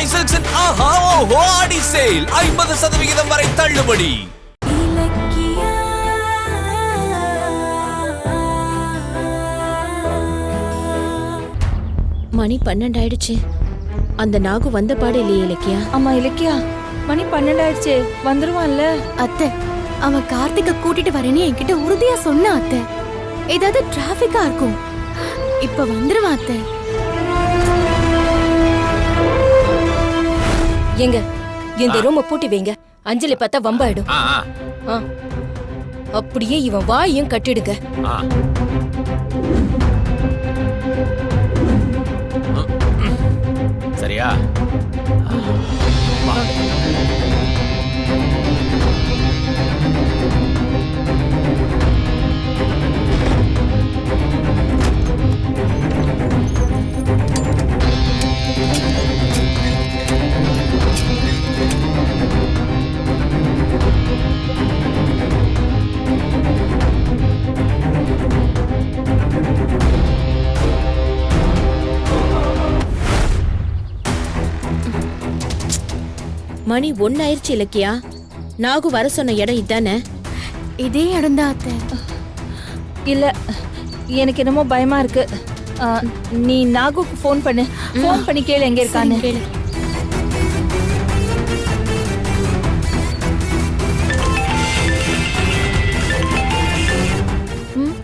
சென்னை சில்க்ஸின் ஆஹா ஓஹோ ஆடி சேல் 50% வரை தள்ளுபடி. மணி 12 ஆயிடுச்சு. அந்த நாகு வந்த பாடு இல்லையே இலக்கியா? ஆமா இலக்கியா, மணி 12 ஆயிடுச்சு, வந்துருவான்ல. அத்தை, அவன் கார்த்திகை கூட்டிட்டு வரேன்னு என்கிட்ட உறுதியா சொன்ன அத்தை. ஏதாவது டிராபிக்கா இருக்கும், இப்ப வந்துருவான் அத்தை. எங்க இந்த ரூமை பூட்டி வைங்க, அஞ்சலி பார்த்தா வம்பாயிடும். அப்படியே இவன் வாயையும் கட்டிடுங்க. சரியா? மணி 1 ஆயிடுச்சு இலக்கியா. நாகு வர சொன்ன இடம் இதானே? இதே இடம் தான் அத்தை. இல்ல, எனக்கு என்னமோ பயமா இருக்கு. நீ நாகுக்கு ஃபோன் பண்ணு, ஃபோன் பண்ணி கேளு எங்க இருக்கான்னு. கேளு.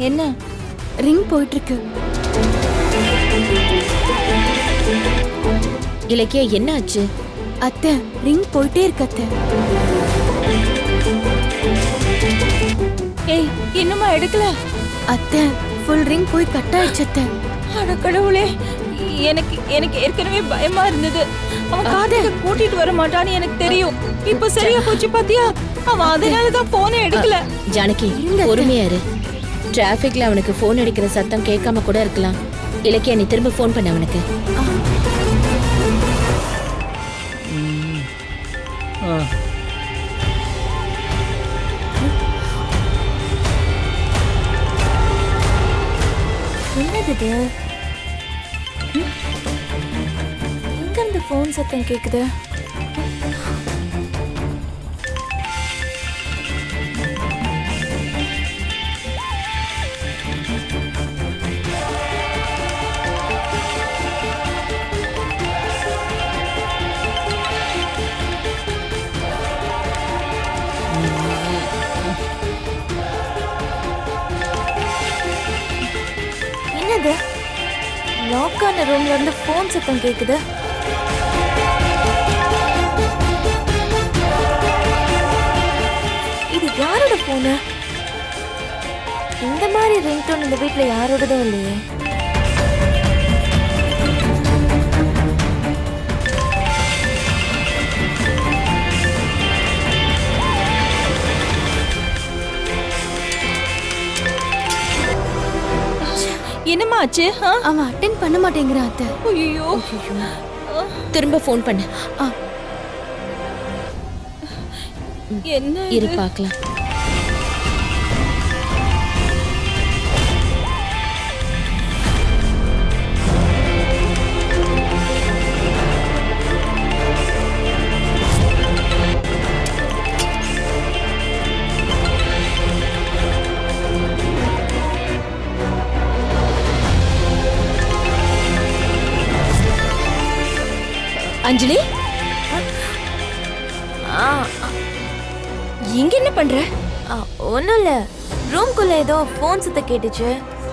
என்ன? ரிங் போயிட்டு இருக்கு. இலக்கியா என்ன ஆச்சு? அத்தை, ரிங் போயிட்டே இருக்கு அத்தை. ஏய், இன்னுமா எடுக்கல? அத்தை, ஃபுல் ரிங் போய் கட் ஆயிடுச்சு அத்தை. அட கடவுளே, எனக்கு ஏற்கனவே பயமா இருந்தது. அவன் கார்த்திகை கூட்டிட்டு வர மாட்டான்னு எனக்கு தெரியும். இப்ப சரியா போச்சு பாத்தியா? அவன் அதனாலதான் போனை எடுக்கல. ஜானகி, பொறுமையா இரு. டிராபிக்ல அவனுக்கு போன் அடிக்கிற சத்தம் கேட்காம கூட இருக்கலாம். இலக்கியா, நீ திரும்ப போன் பண்ண அவனுக்கு. என்னது? எங்க அந்த போன் சத்தம் கேக்குது? என்னது? லாக் ஆன ரூம்ல இருந்து போன் சத்தம் கேக்குது. இது யாரோட போனு? இந்த மாதிரி ரிங்டோன் இந்த வீட்ல யாரோடதும் இல்லையே. என்னமா ஆச்சு? அவன் அட்டெண்ட் பண்ண மாட்டேங்கிறான் அத்தை. ஐயோ, திரும்ப போன் பண்ணு. என்ன இரு பார்க்கலாம். அஞ்சலி, இங்க என்ன பண்ற? ஒன்னும் இல்ல, ரூம்குள்ள ஏதோ போன் சத்தம் கேட்டுச்சு.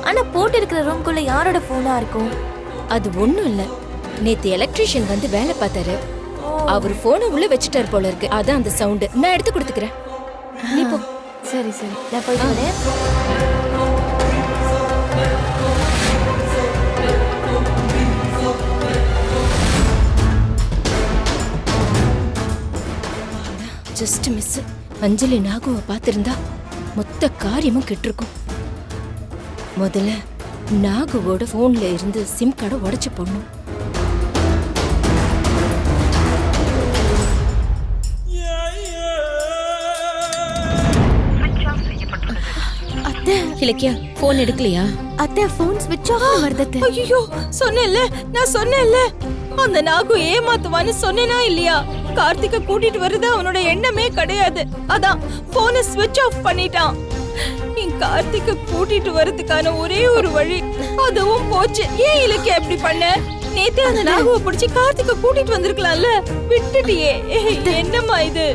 ஆனா போட்டு இருக்கிற ரூம்குள்ள யாரோட போனா இருக்கும்? அது ஒண்ணும் இல்ல, நேத்து எலக்ட்ரீஷியன் வந்து வேலை பார்த்தாரு. அவர் போனை உள்ள வச்சுட்டாரு போல இருக்கு. அதான் அந்த சவுண்ட். நான் எடுத்து கொடுத்துக்கிறேன், நீ போ. சரி சரி, நான் போயிட்டு வரேன். Just miss. அஞ்சலி நாகுவை பார்த்திருந்தா மொத்த காரியமும் கெட்டிருக்கும். முதல்ல நாகுவோட போன்ல இருந்து சிம் கார்டை உடைச்சு போடணும். அத்தை, இலக்கியா போன் எடுக்கலையா? அத்தை போன் ஸ்விட்ச் ஆஃப் வருது அத்தை. ஐயோ சொன்னேன்ல, நான் சொன்னேன்ல அந்த நாகு ஏமாத்துவான்னு சொன்னேனா இல்லையா? கார்த்திகை கூட்டிட்டு வருது அவனோட எண்ணமே கிடையாது. அதான் போனை ஸ்விட்ச் ஆஃப் பண்ணிட்டான். என் கார்த்திகை கூட்டிட்டு வரதுக்கான ஒரே ஒரு வழி அதுவும் போச்சு. ஏன் இலக்கியா இப்படி பண்ண? நேத்து அந்த நாகுவை பிடிச்சி கார்த்திகை கூட்டிட்டு வந்திருக்கலாம்ல, விட்டுட்டியே. என்னம்மா இது?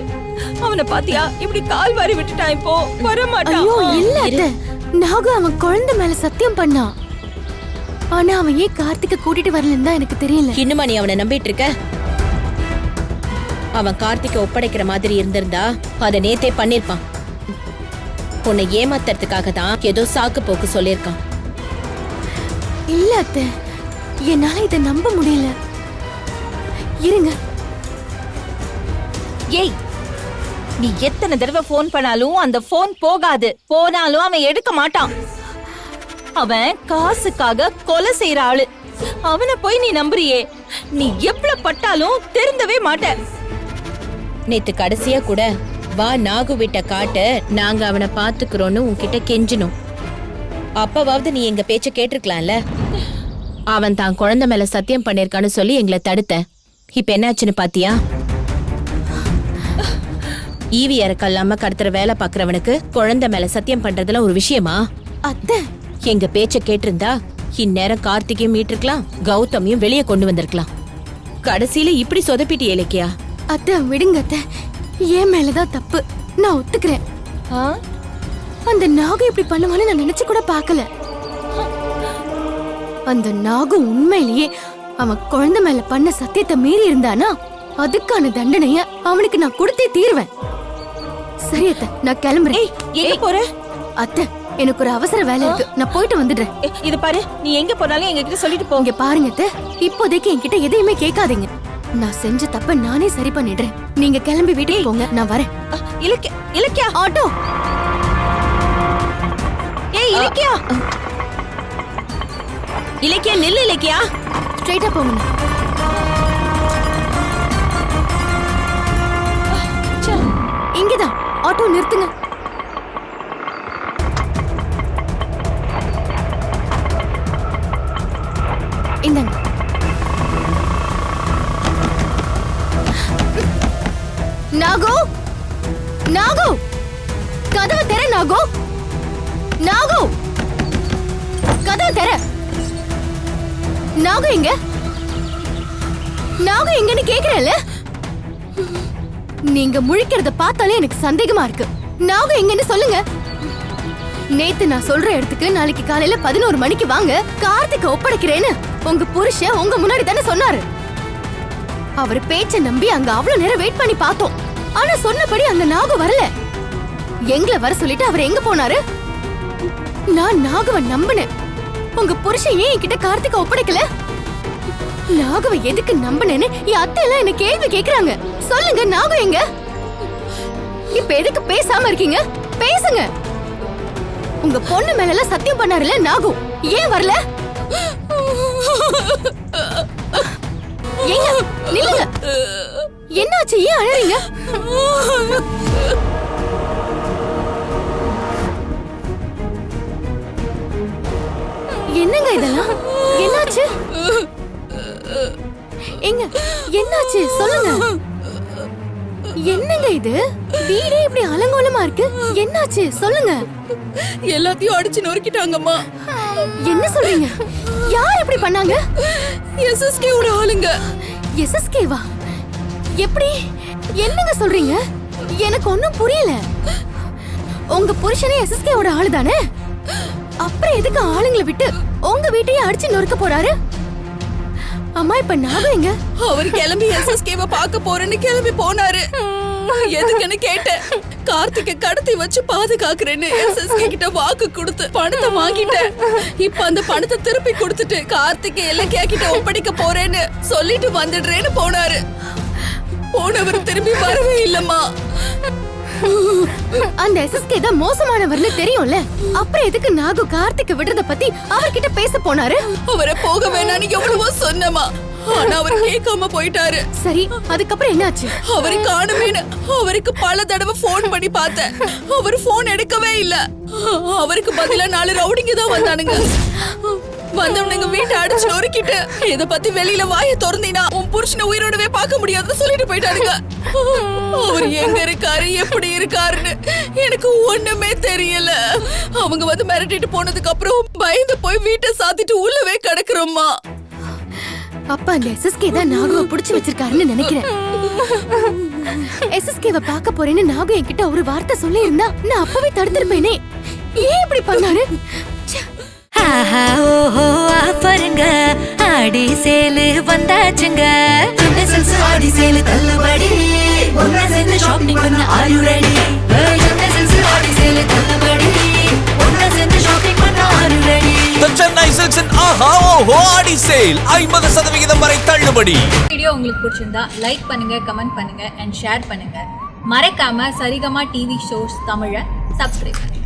அவனை பாத்தியா இப்படி கால் வாரி விட்டுட்டான், இப்போ வரமாட்டான். ஐயோ இல்ல அத்தை, நாகு அவன் குழந்தை மேல சத்தியம் பண்ணான். ஆனா அவன் ஏன் கார்த்திகை கூட்டிட்டு வரலன்னு தான் எனக்கு தெரியல. இன்னுமா நீ அவனை நம்பிட்டு இருக்க? அவன் கார்த்திகை ஒப்படைக்கிற மாதிரி இருந்திருந்தா அதை நேத்தே பண்ணிருப்பான். உன்னை ஏமாத்துறதுக்காக தான் ஏதோ சாக்கு போக்கு சொல்லிருக்கான். இல்ல அத்தை, என்னால இதை நம்ப முடியல. இருங்க. ஏய், நீ எத்தனை தடவை போன் பண்ணாலும் அந்த போன் போகாது. போனாலும் அவன் எடுக்க மாட்டான். அவன் காசுக்காக கொலை செய்யற ஆளு. அவனை போய் நீ நம்புறியே, நீ எவ்வளவு பட்டாலும் திருந்தவே மாட்ட. நேத்து கடைசியா கூட வா நாகு விட்ட காட்டு, நாங்க அவனை பாத்துக்கிறோன்னு உன்கிட்ட கெஞ்சணும். அப்பவாவது நீ எங்க பேச்ச கேட்டிருக்கலாம்ல. அவன் தான் குழந்தை மேல சத்தியம் பண்ணிருக்கான்னு சொல்லி எங்களை தடுத்த. இப்ப என்னாச்சுன்னு பாத்தியா? ஈவி இறக்கல்லாம கடத்துற வேலை பாக்குறவனுக்கு குழந்தை மேல சத்தியம் பண்றதுல ஒரு விஷயமா? அத்தை, எங்க பேச்ச கேட்டிருந்தா இந்நேரம் கார்த்திகையும் மீட்டிருக்கலாம், கௌதமியும் வெளியே கொண்டு வந்திருக்கலாம். கடைசியில இப்படி சொதப்பிட்டு இலக்கியா. அத்தை விடுங்க அத்தை, என் மேலதான் தப்பு, நான் ஒத்துக்கிறேன். அந்த நாகு இப்படி பண்ணுவான்னு நான் நினைச்சு கூட பார்க்கல. அந்த நாகு உண்மையிலேயே அவன் குழந்தை மேல பண்ண சத்தியத்தை மீறி இருந்தானா அதுக்கான தண்டனைய அவனுக்கு நான் கொடுத்தே தீருவேன். சரி அத்தை, நான் கிளம்புறேன். எங்க போற? அத்தை, எனக்கு ஒரு அவசர வேலை இருக்கு, நான் போயிட்டு வந்துடுறேன். இது பாரு, நீ எங்க போனாலும் எங்க கிட்ட சொல்லிட்டு போ. இங்க பாருங்க அத்தை, இப்போதைக்கு என்கிட்ட எதையுமே கேட்காதீங்க. நான் செஞ்ச தப்ப நானே சரி பண்ணிடுறேன். நீங்க கிளம்பி வீட்டுக்கு போங்க, நான் வரேன். இலக்கியா, ஆட்டோ. ஏய் இலக்கியா, இலக்கியா நில்லு இலக்கியா. ஸ்ட்ரைட்டா போங்க. இங்கதான் ஆட்டோ நிறுத்துங்க. இந்தாங்க. நாகு, நாகு, கதவை தெற. நாகு, நாகு, கதவை தெற. நாகு எங்க? நாகு எங்கன்னு கேக்குறேன்ல. நீங்க முழிக்கிறத பார்த்தாலே எனக்கு சந்தேகமா இருக்கு. நாகு எங்கன்னு சொல்லுங்க. நேத்து நான் சொல்ற இடத்துக்கு நாளைக்கு காலையில 11 மணிக்கு வாங்க, கார்த்திகை ஒப்படைக்கிறேன்னு உங்க புருஷன் உங்க முன்னாடி தானே சொன்னாரு. அவர் பேச்ச நம்பி அங்க அவ்வளவு நேரம் வெயிட் பண்ணி பார்த்தோம். ஆனா சொன்னபடி அங்க நாகு வரல. எங்களை வர சொல்லிட்டு அவர் எங்க போனாரு? நான் நாகுவை நம்பினேன். உங்க புருஷன் ஏன் என்கிட்ட கார்த்திகை ஒப்படைக்கல? நாகுவை எதுக்கு நம்பினேன்னு என் அத்தை எல்லாம் என்ன கேள்வி கேக்குறாங்க. சொல்லுங்க, நாகு எங்க? இப்ப எதுக்கு பேசாம இருக்கீங்க? பேசுங்க. உங்க பொண்ணு மேல எல்லாம் சத்தியம் பண்ணாருல நாகு, ஏன் வரல? ஏங்க நில்லுங்க. என்னாச்சு? ஏன் அழறீங்க? என்னங்க இதெல்லாம்? என்னாச்சு? எங்க என்னாச்சு சொல்லுங்க. என்னங்க இது? வீடே இப்படி அலங்கோலமா இருக்கு. என்னாச்சு சொல்லுங்க. எல்லாத்தையும் அடிச்சு நொறுக்கிட்டாங்கம்மா. என்ன சொல்றீங்க? யார் இப்படி பண்ணாங்க? எஸ்எஸ்கே ஓட ஆளுங்க. எஸ்எஸ்கேவா? எப்படி? என்னங்க சொல்றீங்க? எனக்கு ஒண்ணும் புரியல. உங்க புருஷனே எஸ்எஸ்கே ஓட ஆளு தானே? அப்புறம் எதுக்கு ஆளுங்களை விட்டு உங்க வீட்டையே அடிச்சு நொறுக்க போறாரு? அம்மா, இப்ப நாகு எங்க? அவர் கிளம்பி எஸ்எஸ்கேவை பார்க்க போறேன்னு கிளம்பி போனாரு. எதுக்குன்னு கேட்டேன். கார்த்திகை கடத்தி வச்சு பாதுகாக்கிறேன்னு எஸ்எஸ்கே கிட்ட வாக்கு கொடுத்து பணத்தை வாங்கிட்டேன். இப்ப அந்த பணத்தை திருப்பி கொடுத்துட்டு கார்த்திகை இலக்கியா கிட்ட ஒப்படைக்க போறேன்னு சொல்லிட்டு வந்துடுறேன்னு போனாரு. போனவர் திரும்பி வரவே இல்லம்மா. அந்த எஸ்எஸ்கே தான் மோசமானவர்னு தெரியும்ல. அப்புறம் எதுக்கு நாகு கார்த்திகை விடுறத பத்தி அவர்கிட்ட பேச போனாரு? அவரை போக வேணான்னு எவ்வளவோ சொன்னமா. ஆனா அவர் கேட்காம போயிட்டாரு. சரி, அதுக்கப்புறம் என்னாச்சு? அவரை காணுமேனு அவருக்கு பல தடவை போன் பண்ணி பார்த்தேன். அவர் போன் எடுக்கவே இல்ல. அவருக்கு பதிலா 4 ரவுடிங்க தான் வந்தானுங்க. வந்தவனுங்க வீட்டை அடிச்சு நொறுக்கிட்டு இத பத்தி வெளியில வாயை திறந்தீனா உன் புருஷனை உயிரோடவே பார்க்க முடியாதுன்னு சொல்லிட்டு போயிட்டாருங்க. அவர் எங்க இருக்காரு, எப்படி இருக்காருன்னு எனக்கு ஒண்ணுமே தெரியல. அவங்க வந்து மிரட்டிட்டு போனதுக்கு அப்புறம் பயந்து போய் வீட்டை சாத்திட்டு உள்ளவே கிடக்குறோம்மா. அப்ப அந்த எஸ்எஸ்கே தான் நாகுவை புடிச்சு வச்சிருக்காருன்னு நினைக்கிறேன். எஸ்எஸ்கேவை பார்க்க போறேன்னு நாகு என்கிட்ட ஒரு வார்த்தை சொல்லி இருந்தா நான் அப்பவே தடுத்திருப்பேனே. ஏன் இப்படி பண்ணாரு? ஆஹா ஓஹோ ஆஃபருங்க, ஆடி சேலு வந்தாச்சுங்க. ஆடி சேலு தள்ளுபடி, ஒன்னா சேர்ந்து ஷாப்பிங் பண்ண ஆர் யூ ரெடி? ஆடி சேலு தள்ளுபடி, ஒன்னா சேர்ந்து ஷாப்பிங் பண்ண are you ready? The Chennai Silks in ஆஹா ஓஹோ ஆடி சேல் 50% வரை தள்ளுபடி. வீடியோ உங்களுக்கு பிடிச்சிருந்தா லைக் பண்ணுங்க, கமெண்ட் பண்ணுங்க அண்ட் ஷேர் பண்ணுங்க. மறக்காம சரிகமா டிவி ஷோஸ் தமிழை சப்ஸ்கிரைப் பண்ணுங்க.